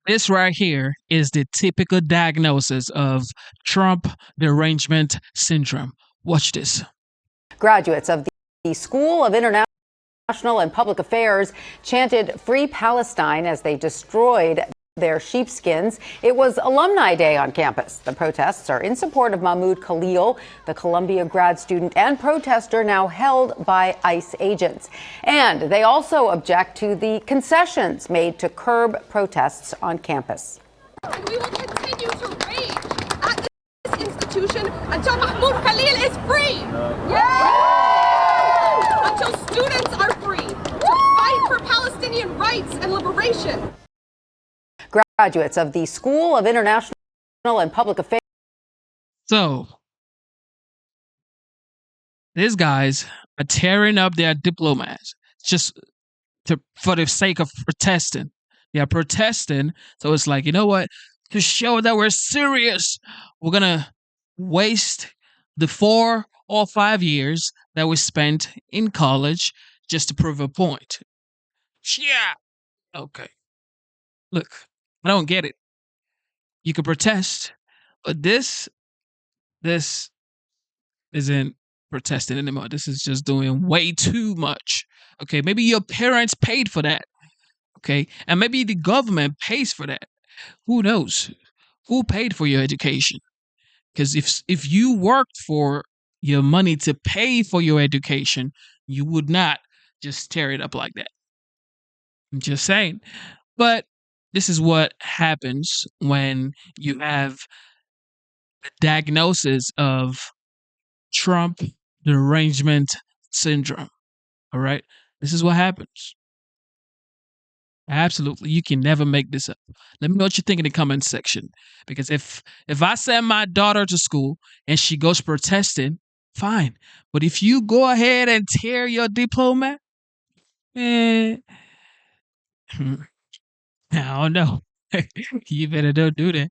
This right here is the typical diagnosis of Trump derangement syndrome. Watch this. Graduates of the School of International and Public Affairs chanted Free Palestine as they destroyed their sheepskins. It was Alumni Day on campus. The protests are in support of Mahmoud Khalil, the Columbia grad student and protester now held by ICE agents. And they also object to the concessions made to curb protests on campus. We will continue to rage at this institution until Mahmoud Khalil is free. Until students are free to fight for Palestinian rights and liberation. Graduates of the School of International and Public Affairs. So, these guys are tearing up their diplomas just for the sake of protesting. They are protesting. So it's like, you know what? To show that we're serious, we're going to waste the 4 or 5 years that we spent in college just to prove a point. Yeah. Okay. Look, I don't get it. You can protest, but this isn't protesting anymore. This is just doing way too much. Okay, maybe your parents paid for that. Okay, and maybe the government pays for that. Who knows? Who paid for your education? Because if you worked for your money to pay for your education, you would not just tear it up like that. I'm just saying. But this is what happens when you have a diagnosis of Trump derangement syndrome. All right. This is what happens. Absolutely. You can never make this up. Let me know what you think in the comment section. Because if I send my daughter to school and she goes protesting, fine. But if you go ahead and tear your diploma, eh, I don't know. You better don't do that.